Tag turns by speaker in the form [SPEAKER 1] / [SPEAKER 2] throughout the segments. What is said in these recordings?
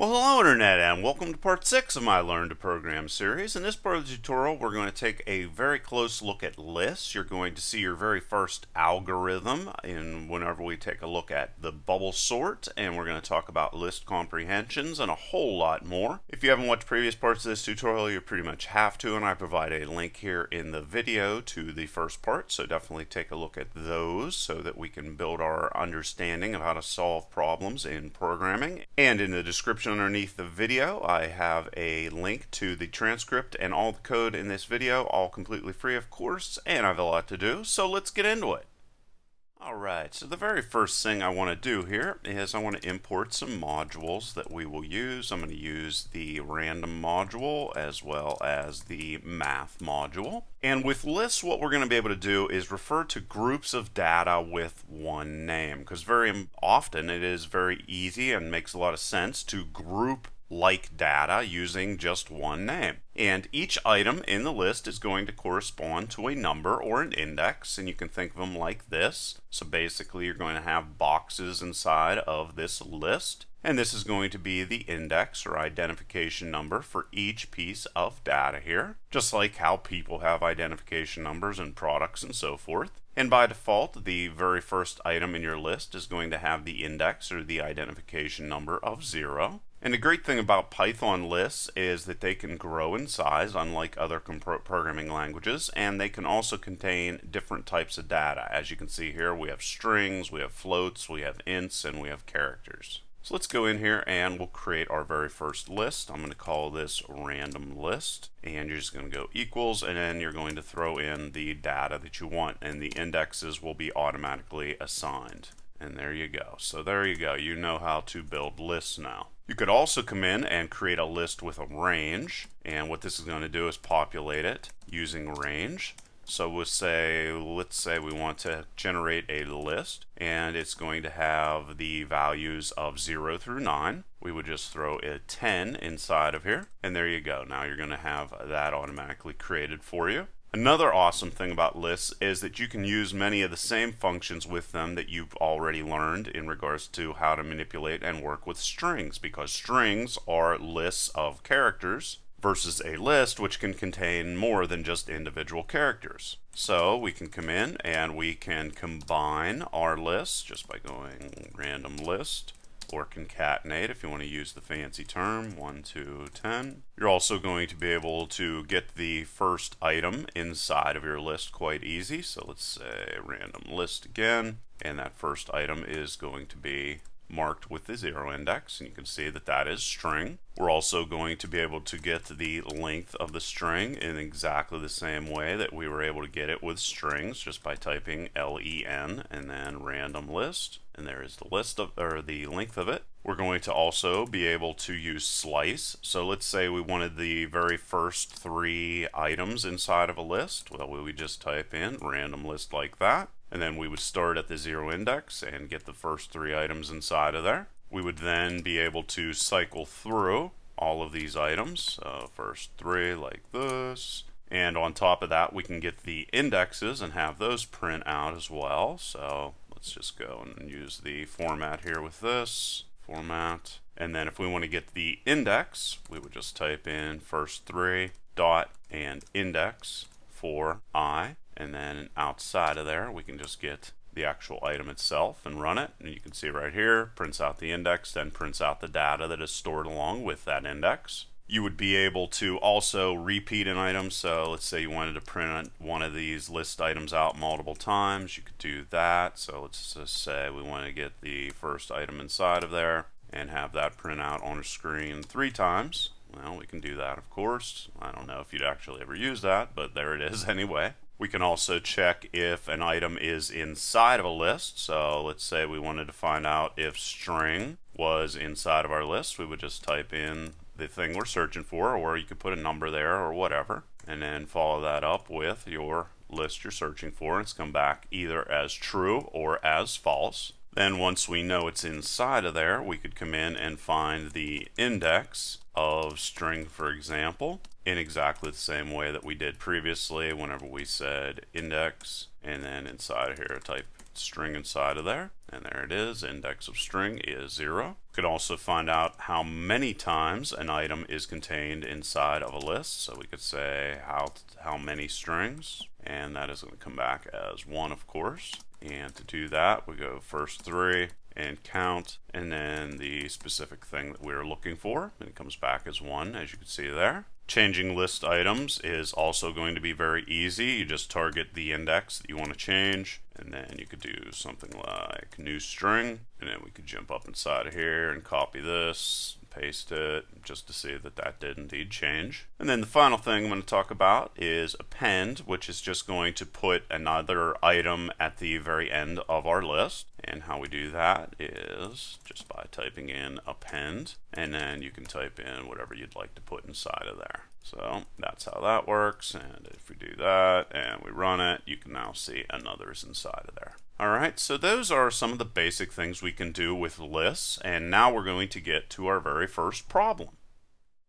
[SPEAKER 1] Well, hello Internet, and welcome to part 6 of my Learn to Program series. In this part of the tutorial, we're going to take a very close look at lists. You're going to see your very first algorithm whenever we take a look at the bubble sort, and we're going to talk about list comprehensions and a whole lot more. If you haven't watched previous parts of this tutorial, you pretty much have to, and I provide a link here in the video to the first part, so definitely take a look at those so that we can build our understanding of how to solve problems in programming. And in the description underneath the video, I have a link to the transcript and all the code in this video, all completely free of course, and I have a lot to do, so let's get into it. Alright, so the very first thing I want to do here is I want to import some modules that we will use. I'm going to use the random module as well as the math module. And with lists, what we're going to be able to do is refer to groups of data with one name, because very often it is very easy and makes a lot of sense to group like data using just one name. And each item in the list is going to correspond to a number or an index, and you can think of them like this. So basically you're going to have boxes inside of this list, and this is going to be the index or identification number for each piece of data here, just like how people have identification numbers and products and so forth. And by default, the very first item in your list is going to have the index or the identification number of 0. And the great thing about Python lists is that they can grow in size, unlike other programming languages, and they can also contain different types of data. As you can see here, we have strings, we have floats, we have ints, and we have characters. So let's go in here and we'll create our very first list. I'm going to call this random list, and you're just going to go equals, and then you're going to throw in the data that you want, and the indexes will be automatically assigned. And there you go. So there you go. You know how to build lists now. You could also come in and create a list with a range, and what this is going to do is populate it using range. So let's say we want to generate a list, and it's going to have the values of 0 through 9. We would just throw a 10 inside of here, and there you go. Now you're going to have that automatically created for you. Another awesome thing about lists is that you can use many of the same functions with them that you've already learned in regards to how to manipulate and work with strings, because strings are lists of characters versus a list which can contain more than just individual characters. So we can come in and we can combine our lists just by going random list, or concatenate if you want to use the fancy term, 1 to 10. You're also going to be able to get the first item inside of your list quite easy. So let's say random list again, and that first item is going to be marked with the 0 index, and you can see that that is string. We're also going to be able to get the length of the string in exactly the same way that we were able to get it with strings, just by typing len and then random list, and there is the list of, or the length of it. We're going to also be able to use slice. So let's say we wanted the very first 3 items inside of a list. Well, we would just type in random list like that, and then we would start at the 0 index and get the first 3 items inside of there. We would then be able to cycle through all of these items. So first 3 like this, and on top of that we can get the indexes and have those print out as well. So let's just go and use the format here with this format, and then if we want to get the index, we would just type in first 3 dot and index for I, and then outside of there we can just get the actual item itself and run it, and you can see right here, prints out the index, then prints out the data that is stored along with that index. You would be able to also repeat an item. So let's say you wanted to print one of these list items out multiple times, you could do that. So let's just say we want to get the first item inside of there and have that print out on a screen 3 times. Well, we can do that, of course. I don't know if you'd actually ever use that, but there it is anyway. We can also check if an item is inside of a list. So let's say we wanted to find out if string was inside of our list. We would just type in the thing we're searching for, or you could put a number there or whatever, and then follow that up with your list you're searching for, and it's come back either as true or as false. Then once we know it's inside of there, we could come in and find the index of string, for example, in exactly the same way that we did previously whenever we said index and then inside of here type string inside of there, and there it is. Index of string is 0. We could also find out how many times an item is contained inside of a list. So we could say how many strings, and that is going to come back as 1, of course. And to do that, we go first 3 and count, and then the specific thing that we're looking for, and it comes back as 1, as you can see there. Changing list items is also going to be very easy. You just target the index that you want to change, and then you could do something like new string, and then we could jump up inside of here and copy this, paste it, just to see that that did indeed change. And then the final thing I'm going to talk about is append, which is just going to put another item at the very end of our list. And how we do that is just by typing in append, and then you can type in whatever you'd like to put inside of there. So that's how that works, and if we do that and we run it, you can now see another's inside of there. Alright, so those are some of the basic things we can do with lists, and now we're going to get to our very first problem.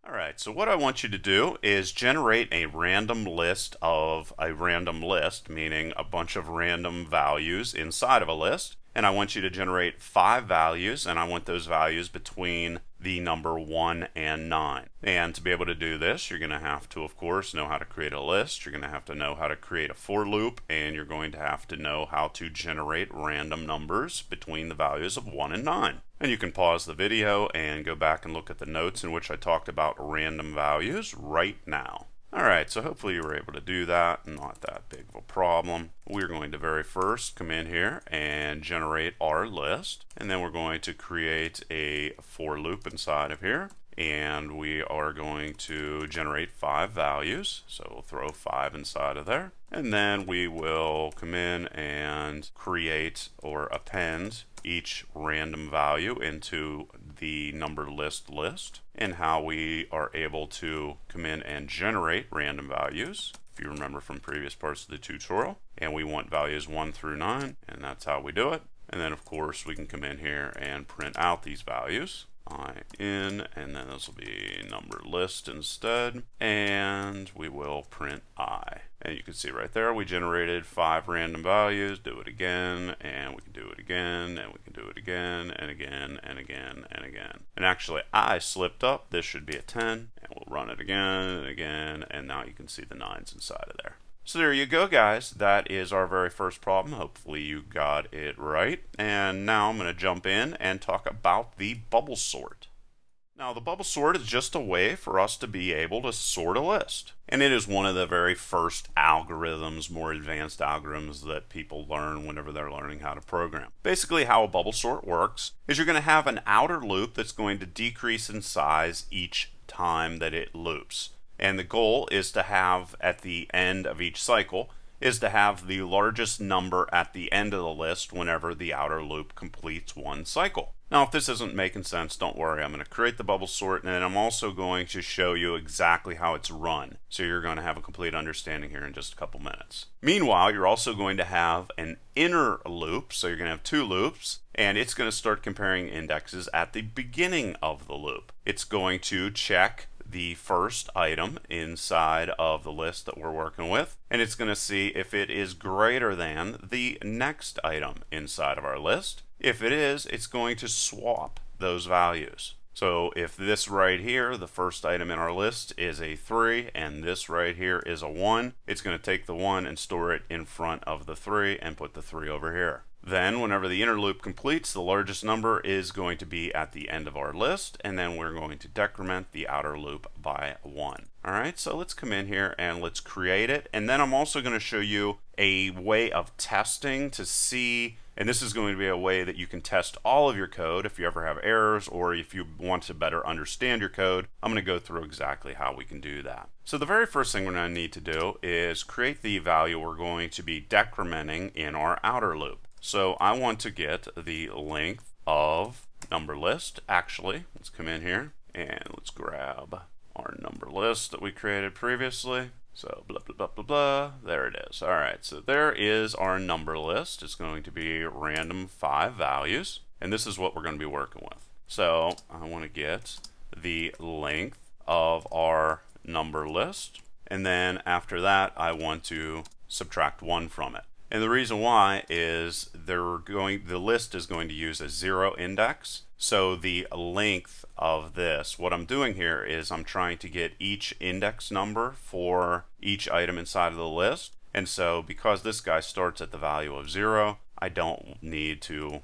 [SPEAKER 1] Alright, so what I want you to do is generate a random list of a random list, meaning a bunch of random values inside of a list. And I want you to generate 5 values, and I want those values between the number 1 and 9. And to be able to do this, you're going to have to, of course, know how to create a list. You're going to have to know how to create a for loop, and you're going to have to know how to generate random numbers between the values of 1 and 9. And you can pause the video and go back and look at the notes in which I talked about random values right now. Alright, so hopefully you were able to do that, not that big of a problem. We're going to very first come in here and generate our list, and then we're going to create a for loop inside of here, and we are going to generate 5 values, so we'll throw 5 inside of there, and then we will come in and create or append each random value into the number list. And how we are able to come in and generate random values, if you remember from previous parts of the tutorial, and we want values 1 through 9, and that's how we do it. And then of course we can come in here and print out these values, I in, and then this will be number list instead, and we will print I. And you can see right there we generated 5 random values. Do it again, and we can do it again, and we can do it again, and again, and again, and again. And actually I slipped up. This should be a 10, and we'll run it again and again, and now you can see the 9s inside of there. So there you go, guys. That is our very first problem. Hopefully you got it right. And now I'm going to jump in and talk about the bubble sort. Now, the bubble sort is just a way for us to be able to sort a list. And it is one of the very first algorithms, more advanced algorithms that people learn whenever they're learning how to program. Basically, how a bubble sort works is you're going to have an outer loop that's going to decrease in size each time that it loops. And the goal is to have, at the end of each cycle, is to have the largest number at the end of the list whenever the outer loop completes one cycle. Now, if this isn't making sense, don't worry. I'm going to create the bubble sort, and then I'm also going to show you exactly how it's run. So you're going to have a complete understanding here in just a couple minutes. Meanwhile, you're also going to have an inner loop, so you're going to have 2 loops, and it's going to start comparing indexes at the beginning of the loop. It's going to check the first item inside of the list that we're working with, and it's going to see if it is greater than the next item inside of our list. If it is, it's going to swap those values. So if this right here, the first item in our list, is a 3, and this right here is a 1, it's going to take the 1 and store it in front of the 3 and put the 3 over here. Then, whenever the inner loop completes, the largest number is going to be at the end of our list, and then we're going to decrement the outer loop by 1. Alright, so let's come in here and let's create it, and then I'm also going to show you a way of testing to see, and this is going to be a way that you can test all of your code if you ever have errors or if you want to better understand your code. I'm going to go through exactly how we can do that. So the very first thing we're going to need to do is create the value we're going to be decrementing in our outer loop. So I want to get the length of number list. Actually, let's come in here and let's grab our number list that we created previously. So blah, blah, blah, blah, blah. There it is. All right, so there is our number list. It's going to be random 5 values, and this is what we're going to be working with. So I want to get the length of our number list, and then after that, I want to subtract 1 from it. And the reason why is the list is going to use a 0 index. So the length of this, what I'm doing here is I'm trying to get each index number for each item inside of the list. And so because this guy starts at the value of 0, I don't need to,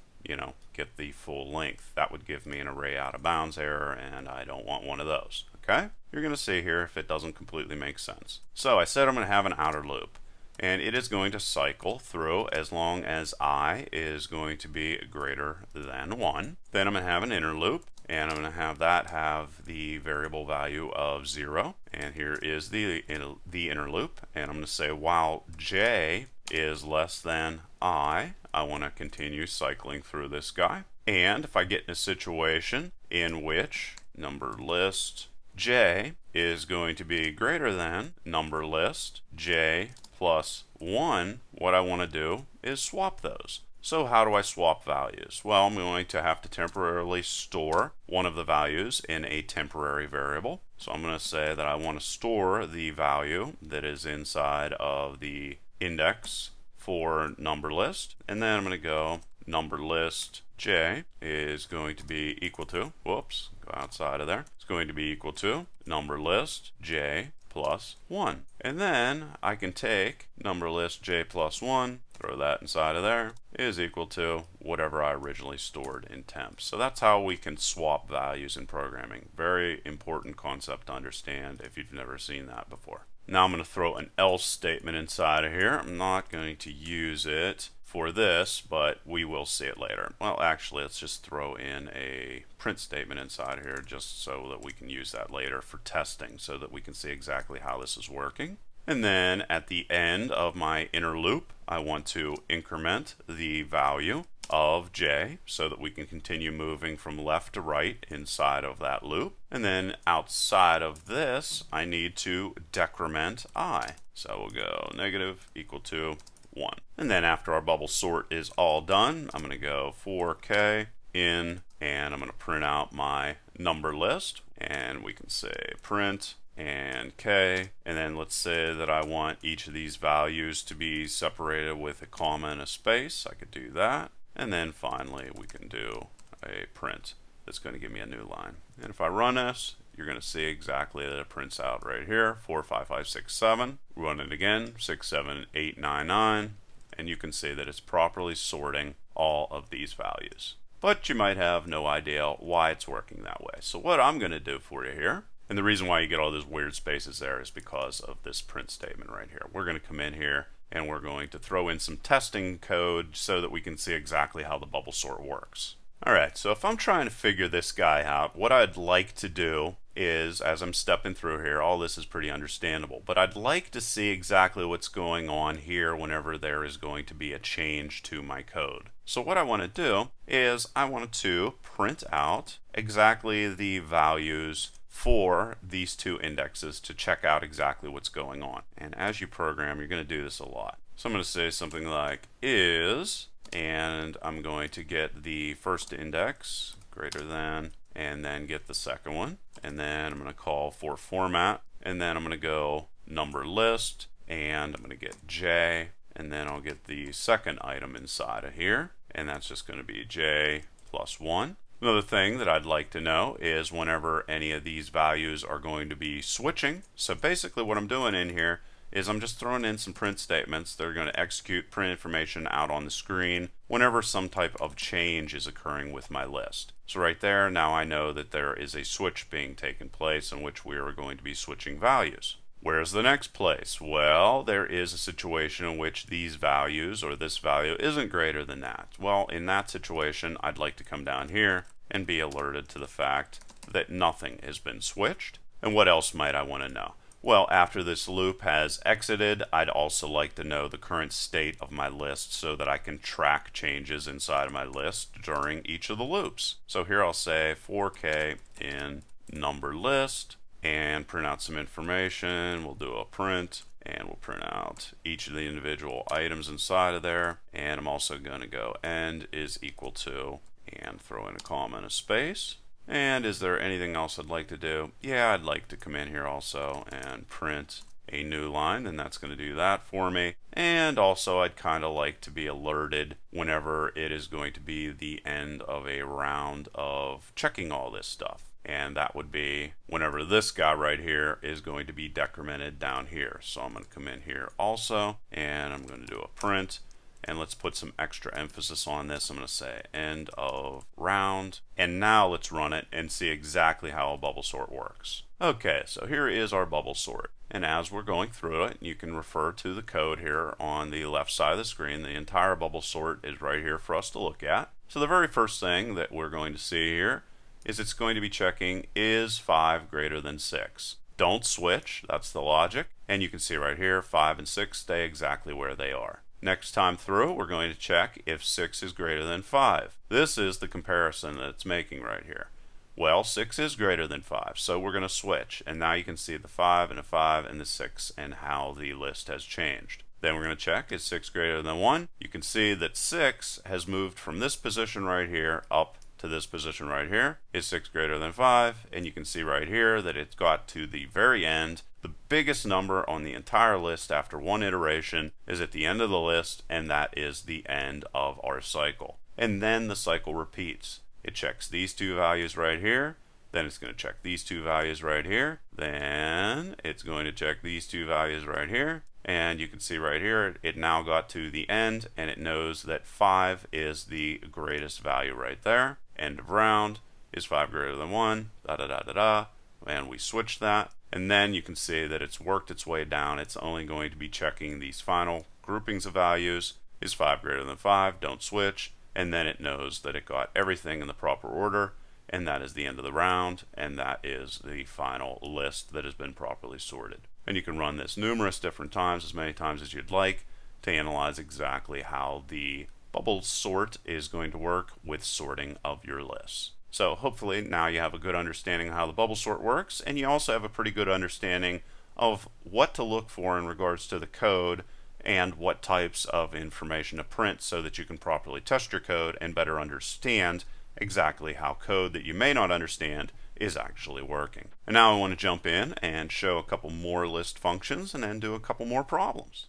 [SPEAKER 1] get the full length. That would give me an array out of bounds error, and I don't want one of those. Okay? You're going to see here if it doesn't completely make sense. So I said I'm going to have an outer loop, and it is going to cycle through as long as I is going to be greater than 1. Then I'm going to have an inner loop, and I'm going to have that have the variable value of 0. And here is the inner loop, and I'm going to say while j is less than I want to continue cycling through this guy. And if I get in a situation in which number list j is going to be greater than number list j plus 1, what I want to do is swap those. So how do I swap values? Well, I'm going to have to temporarily store one of the values in a temporary variable. So I'm going to say that I want to store the value that is inside of the index for number list, and then I'm going to go number list j is going to be equal to, go outside of there, it's going to be equal to number list j plus 1. And then I can take number list j plus 1, throw that inside of there, is equal to whatever I originally stored in temp. So that's how we can swap values in programming. Very important concept to understand if you've never seen that before. Now I'm going to throw an else statement inside of here. I'm not going to use it for this, but we will see it later. Well, actually, let's just throw in a print statement inside of here just so that we can use that later for testing so that we can see exactly how this is working. And then at the end of my inner loop, I want to increment the value of j so that we can continue moving from left to right inside of that loop. And then outside of this, I need to decrement I. So we'll go negative equal to 1. And then after our bubble sort is all done, I'm going to go for k in, and I'm going to print out my number list, and we can say print and k, and then let's say that I want each of these values to be separated with a comma and a space. I could do that. And then finally we can do a print that's going to give me a new line. And if I run this, you're going to see exactly that it prints out right here, 4, 5, 5, 6, 7. Run it again, 6, 7, 8, 9, 9, and you can see that it's properly sorting all of these values. But you might have no idea why it's working that way. So what I'm going to do for you here, and the reason why you get all those weird spaces there is because of this print statement right here. We're going to come in here and we're going to throw in some testing code so that we can see exactly how the bubble sort works. Alright, so if I'm trying to figure this guy out, what I'd like to do is, as I'm stepping through here, all this is pretty understandable, but I'd like to see exactly what's going on here whenever there is going to be a change to my code. So what I want to do is I want to print out exactly the values for these two indexes to check out exactly what's going on. And as you program, you're going to do this a lot. So I'm going to say something like is, and I'm going to get the first index greater than, and then get the second one. And then I'm going to call for format, and then I'm going to go number list, and I'm going to get j, and then I'll get the second item inside of here, and that's just going to be j plus 1. Another thing that I'd like to know is whenever any of these values are going to be switching. So basically what I'm doing in here is I'm just throwing in some print statements that are going to execute print information out on the screen whenever some type of change is occurring with my list. So right there, now I know that there is a switch being taken place in which we are going to be switching values. Where's the next place? Well, there is a situation in which these values or this value isn't greater than that. Well, in that situation, I'd like to come down here and be alerted to the fact that nothing has been switched. And what else might I want to know? Well, after this loop has exited, I'd also like to know the current state of my list so that I can track changes inside of my list during each of the loops. So here I'll say 4k in number list and print out some information. We'll do a print and we'll print out each of the individual items inside of there. And I'm also going to go end is equal to and throw in a comma and a space. And is there anything else I'd like to do? Yeah, I'd like to come in here also and print a new line, and that's going to do that for me. And also I'd kind of like to be alerted whenever it is going to be the end of a round of checking all this stuff. And that would be whenever this guy right here is going to be decremented down here. So I'm going to come in here also, and I'm going to do a print. And let's put some extra emphasis on this. I'm going to say end of round. And now let's run it and see exactly how a bubble sort works. Okay, so here is our bubble sort. And as we're going through it, you can refer to the code here on the left side of the screen. The entire bubble sort is right here for us to look at. So the very first thing that we're going to see here is it's going to be checking, is 5 greater than 6? Don't switch, that's the logic. And you can see right here, 5 and 6 stay exactly where they are. Next time through, we're going to check if 6 is greater than 5. This is the comparison that it's making right here. Well, 6 is greater than 5, so we're going to switch. And now you can see the 5 and a 5 and the 6 and how the list has changed. Then we're going to check, is 6 greater than 1? You can see that 6 has moved from this position right here up to this position right here. Is 6 greater than 5? And you can see right here that it's got to the very end. The biggest number on the entire list after one iteration is at the end of the list, and that is the end of our cycle. And then the cycle repeats. It checks these two values right here, then it's going to check these two values right here, then it's going to check these two values right here, and you can see right here it now got to the end, and it knows that 5 is the greatest value right there. End of round, is 5 greater than 1, da da da da da, and we switch that. And then you can see that it's worked its way down. It's only going to be checking these final groupings of values. Is 5 greater than 5? Don't switch. And then it knows that it got everything in the proper order, and that is the end of the round, and that is the final list that has been properly sorted. And you can run this numerous different times, as many times as you'd like, to analyze exactly how the bubble sort is going to work with sorting of your lists. So hopefully now you have a good understanding of how the bubble sort works, and you also have a pretty good understanding of what to look for in regards to the code and what types of information to print so that you can properly test your code and better understand exactly how code that you may not understand is actually working. And now I want to jump in and show a couple more list functions and then do a couple more problems.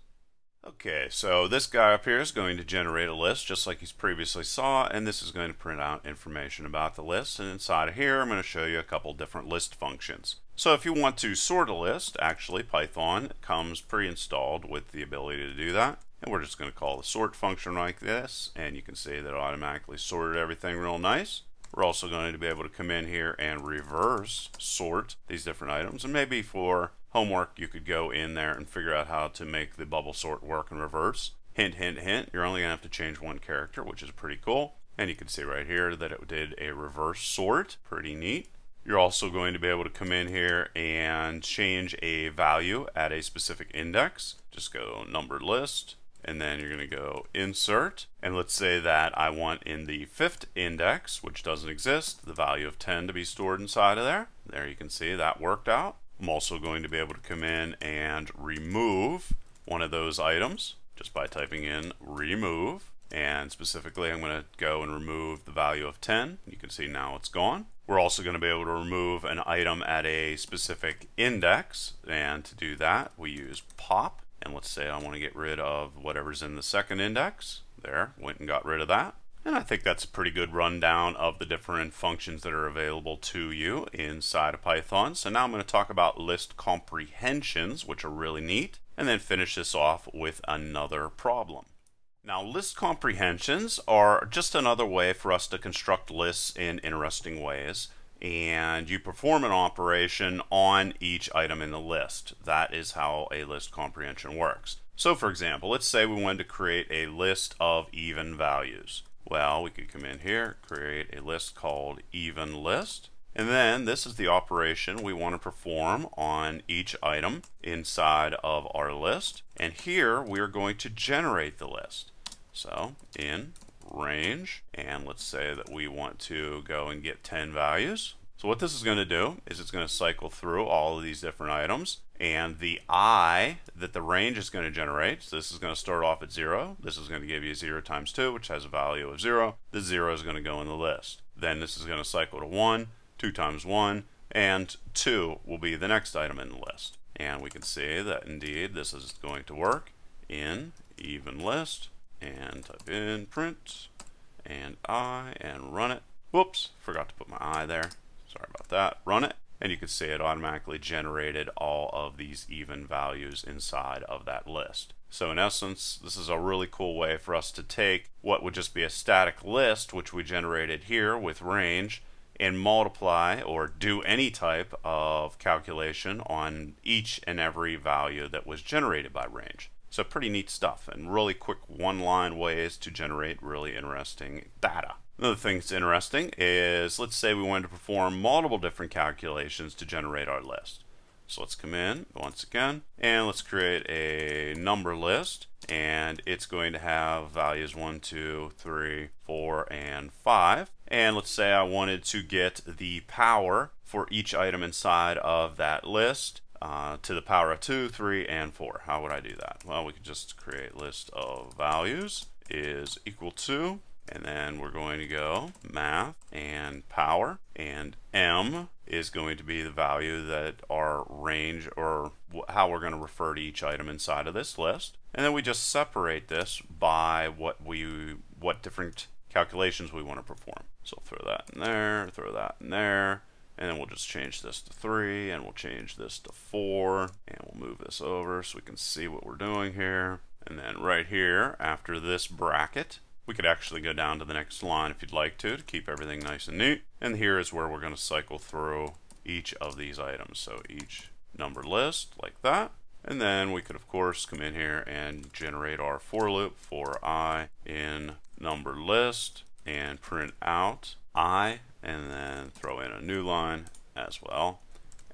[SPEAKER 1] Okay, so this guy up here is going to generate a list just like he's previously saw, and this is going to print out information about the list. And inside of here I'm going to show you a couple different list functions. So if you want to sort a list, actually Python comes pre-installed with the ability to do that. And we're just going to call the sort function like this, and you can see that it automatically sorted everything real nice. We're also going to be able to come in here and reverse sort these different items, and maybe for homework you could go in there and figure out how to make the bubble sort work in reverse. Hint, hint, hint, you're only going to have to change one character, which is pretty cool. And you can see right here that it did a reverse sort, pretty neat. You're also going to be able to come in here and change a value at a specific index. Just go numbered list, and then you're going to go insert, and let's say that I want in the 5th index, which doesn't exist, the value of 10 to be stored inside of there. There you can see that worked out. I'm also going to be able to come in and remove one of those items just by typing in remove, and specifically I'm going to go and remove the value of 10. You can see now it's gone. We're also going to be able to remove an item at a specific index, and to do that we use pop. And let's say I want to get rid of whatever's in the 2nd index. There, went and got rid of that. And I think that's a pretty good rundown of the different functions that are available to you inside of Python. So now I'm going to talk about list comprehensions, which are really neat, and then finish this off with another problem. Now, list comprehensions are just another way for us to construct lists in interesting ways. And you perform an operation on each item in the list. That is how a list comprehension works. So for example, let's say we wanted to create a list of even values. Well, we could come in here, create a list called even list, and then this is the operation we want to perform on each item inside of our list. And here we are going to generate the list. So in range, and let's say that we want to go and get 10 values. So what this is going to do is it's going to cycle through all of these different items, and the I that the range is going to generate, so this is going to start off at 0. This is going to give you 0 times 2, which has a value of 0. The 0 is going to go in the list. Then this is going to cycle to 1, 2 times 1, and 2 will be the next item in the list. And we can see that indeed this is going to work in even list, and type in print and I and run it. Whoops, forgot to put my I there. Sorry about that. Run it. And you can see it automatically generated all of these even values inside of that list. So in essence, this is a really cool way for us to take what would just be a static list, which we generated here with range, and multiply or do any type of calculation on each and every value that was generated by range. So pretty neat stuff, and really quick one-line ways to generate really interesting data. Another thing that's interesting is, let's say we wanted to perform multiple different calculations to generate our list. So let's come in once again, and let's create a number list, and it's going to have values 1, 2, 3, 4, and 5. And let's say I wanted to get the power for each item inside of that list to the power of 2, 3, and 4. How would I do that? Well, we could just create list of values is equal to, and then we're going to go math and power, and m is going to be the value that our range, or how we're going to refer to each item inside of this list. And then we just separate this by what different calculations we want to perform. So throw that in there, throw that in there, and then we'll just change this to 3, and we'll change this to 4, and we'll move this over so we can see what we're doing here. And then right here, after this bracket, we could actually go down to the next line if you'd like to keep everything nice and neat. And here is where we're going to cycle through each of these items. So each number list like that. And then we could of course come in here and generate our for loop for I in number list and print out I, and then throw in a new line as well.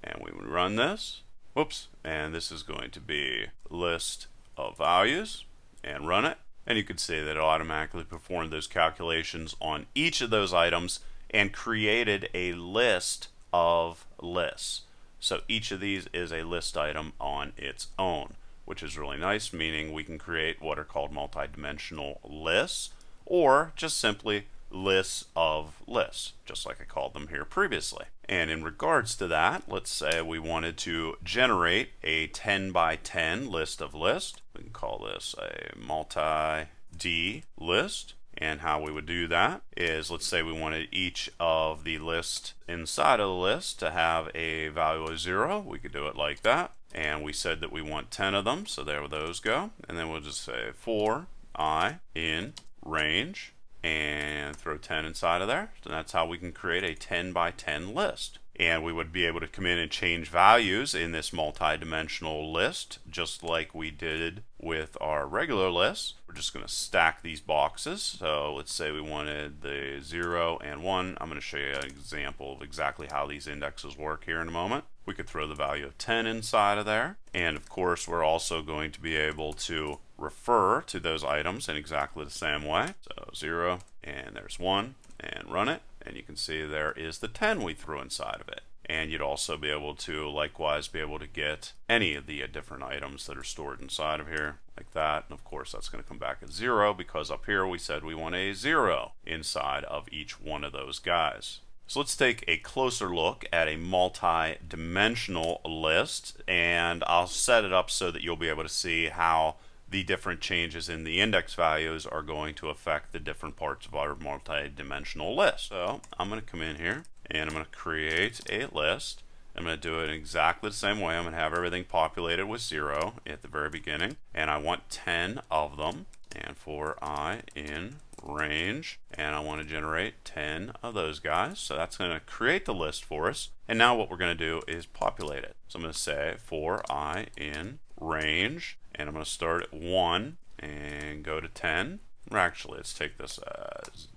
[SPEAKER 1] And we would run this. Whoops. And this is going to be list of values, and run it. And you can see that it automatically performed those calculations on each of those items and created a list of lists. So each of these is a list item on its own, which is really nice, meaning we can create what are called multidimensional lists, or just simply lists of lists, just like I called them here previously. And in regards to that, let's say we wanted to generate a 10 by 10 list of lists. We can call this a multi-D list. And how we would do that is, let's say we wanted each of the lists inside of the list to have a value of 0. We could do it like that. And we said that we want 10 of them, so there those go. And then we'll just say for I in range, and throw 10 inside of there. So that's how we can create a 10 by 10 list. And we would be able to come in and change values in this multi-dimensional list, just like we did with our regular list. We're just going to stack these boxes. So let's say we wanted the 0 and 1. I'm going to show you an example of exactly how these indexes work here in a moment. We could throw the value of 10 inside of there. And of course, we're also going to be able to refer to those items in exactly the same way. So 0, and there's 1, and run it. And you can see there is the 10 we threw inside of it. And you'd also be able to likewise be able to get any of the different items that are stored inside of here, like that. And of course that's going to come back at 0, because up here we said we want a 0 inside of each one of those guys. So let's take a closer look at a multi-dimensional list, and I'll set it up so that you'll be able to see how the different changes in the index values are going to affect the different parts of our multi-dimensional list. So I'm going to come in here and I'm going to create a list. I'm going to do it in exactly the same way. I'm going to have everything populated with 0 at the very beginning, and I want 10 of them. And for I in range, and I want to generate 10 of those guys. So that's going to create the list for us. And now what we're going to do is populate it. So I'm going to say for I in range, and I'm going to start at 1 and go to 10. Or actually, let's take this as,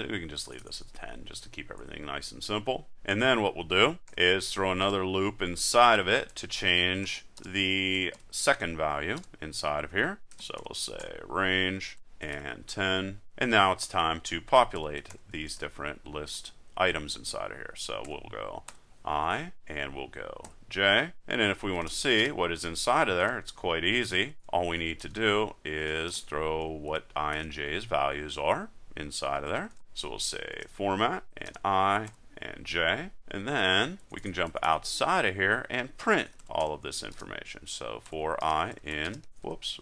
[SPEAKER 1] we can just leave this at 10 just to keep everything nice and simple. And then what we'll do is throw another loop inside of it to change the second value inside of here. So we'll say range and 10. And now it's time to populate these different list items inside of here. So we'll go I, and we'll go J. And then if we want to see what is inside of there, it's quite easy. All we need to do is throw what I and J's values are inside of there. So we'll say format and I, and j, and then we can jump outside of here and print all of this information. So for I in,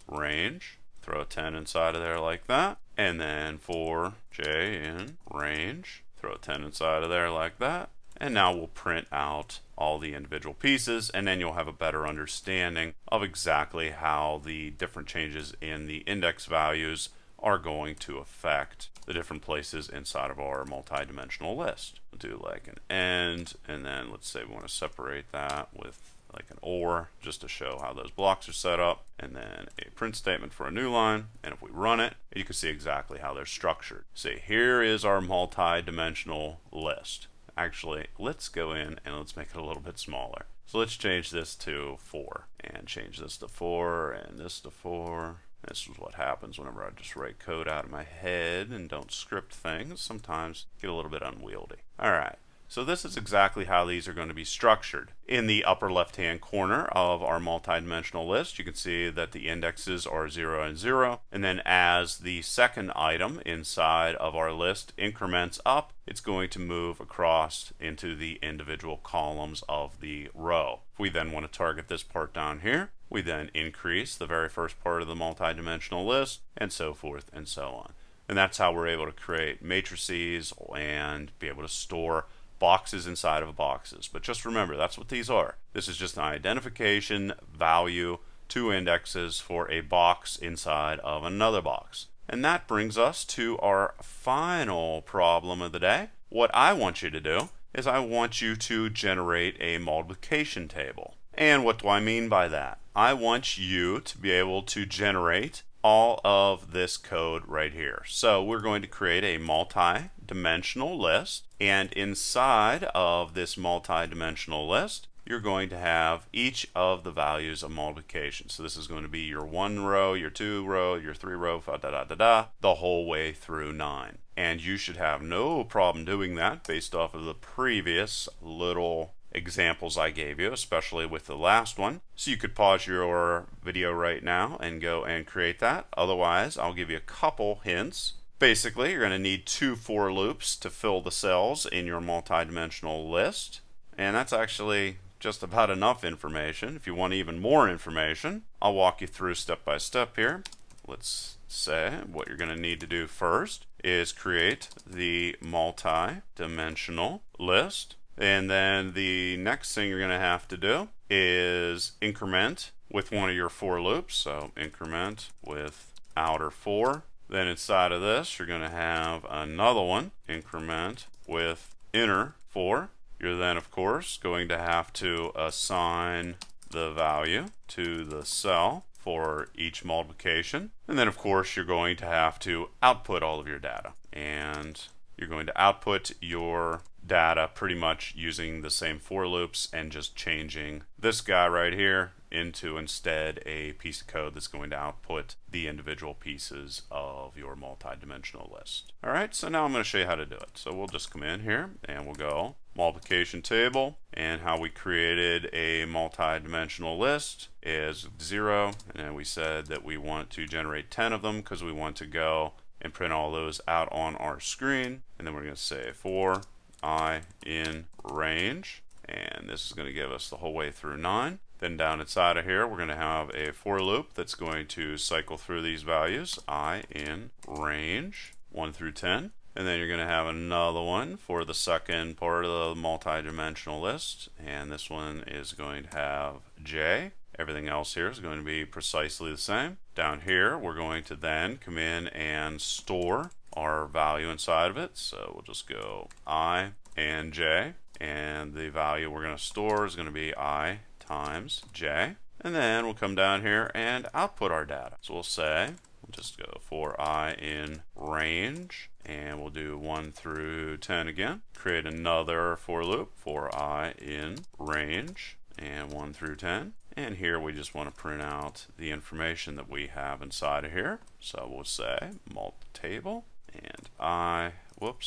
[SPEAKER 1] range, throw a 10 inside of there like that, and then for j in range, throw a 10 inside of there like that, and now we'll print out all the individual pieces, and then you'll have a better understanding of exactly how the different changes in the index values are going to affect the different places inside of our multi-dimensional list. We'll do like an end, and then let's say we want to separate that with like an or, just to show how those blocks are set up, and then a print statement for a new line. And if we run it, you can see exactly how they're structured. See, here is our multi-dimensional list. Actually, let's go in and let's make it a little bit smaller. So let's change this to 4, and change this to 4, and this to 4. This is what happens whenever I just write code out of my head and don't script things. Sometimes get a little bit unwieldy. All right. So this is exactly how these are going to be structured. In the upper left-hand corner of our multi-dimensional list, you can see that the indexes are 0 and 0. And then as the second item inside of our list increments up, it's going to move across into the individual columns of the row. If we then want to target this part down here, we then increase the very first part of the multi-dimensional list, and so forth and so on. And that's how we're able to create matrices and be able to store boxes inside of boxes. But just remember, that's what these are. This is just an identification value, 2 indexes for a box inside of another box. And that brings us to our final problem of the day. What I want you to do is I want you to generate a multiplication table. And what do I mean by that? I want you to be able to generate all of this code right here. So we're going to create a multi-dimensional list, and inside of this multi-dimensional list, you're going to have each of the values of multiplication. So this is going to be your 1 row, your 2 row, your 3 row, the whole way through 9. And you should have no problem doing that based off of the previous little examples I gave you, especially with the last one. So you could pause your video right now and go and create that. Otherwise, I'll give you a couple hints. Basically, you're going to need 2 for loops to fill the cells in your multi-dimensional list. And that's actually just about enough information. If you want even more information, I'll walk you through step by step here. Let's say what you're going to need to do first is create the multi-dimensional list. And then the next thing you're going to have to do is increment with one of your for loops. So increment with outer for. Then inside of this, you're going to have another one, increment with inner for. You're then, of course, going to have to assign the value to the cell for each multiplication. And then, of course, you're going to have to output all of your data. And you're going to output your data pretty much using the same for loops and just changing this guy right here into instead a piece of code that's going to output the individual pieces of your multi-dimensional list. All right, so now I'm going to show you how to do it. So we'll just come in here and we'll go multiplication table, and how we created a multi-dimensional list is 0, and then we said that we want to generate 10 of them because we want to go and print all those out on our screen. And then we're going to say for I in range, and this is going to give us the whole way through 9. Then down inside of here, we're going to have a for loop that's going to cycle through these values, I in range 1 through 10. And then you're going to have another one for the second part of the multi-dimensional list, and this one is going to have j. Everything else here is going to be precisely the same. Down here, we're going to then come in and store our value inside of it. So we'll just go I and j, and the value we're going to store is going to be I times j. And then we'll come down here and output our data. So we'll say, we'll just go for I in range, and we'll do 1 through 10 again. Create another for loop for I in range, and 1 through 10. And here we just want to print out the information that we have inside of here. So we'll say multi-table, and I, make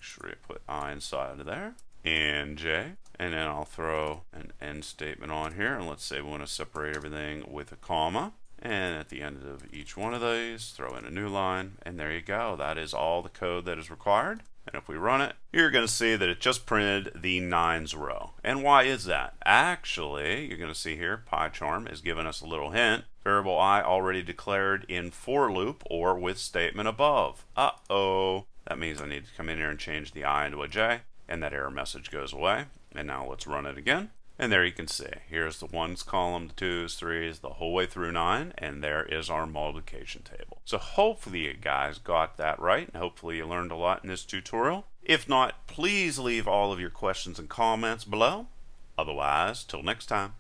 [SPEAKER 1] sure you put I inside of there, and j. And then I'll throw an end statement on here, and let's say we want to separate everything with a comma. And at the end of each one of these, throw in a new line, and there you go. That is all the code that is required. And if we run it, you're going to see that it just printed the 9s row. And why is that? Actually, you're going to see here, PyCharm is giving us a little hint. Variable I already declared in for loop or with statement above. Uh-oh. That means I need to come in here and change the I into a J, and that error message goes away. And now let's run it again. And there you can see, here's the 1s column, the 2s, 3s, the whole way through 9, and there is our multiplication table. So hopefully you guys got that right, and hopefully you learned a lot in this tutorial. If not, please leave all of your questions and comments below. Otherwise, till next time.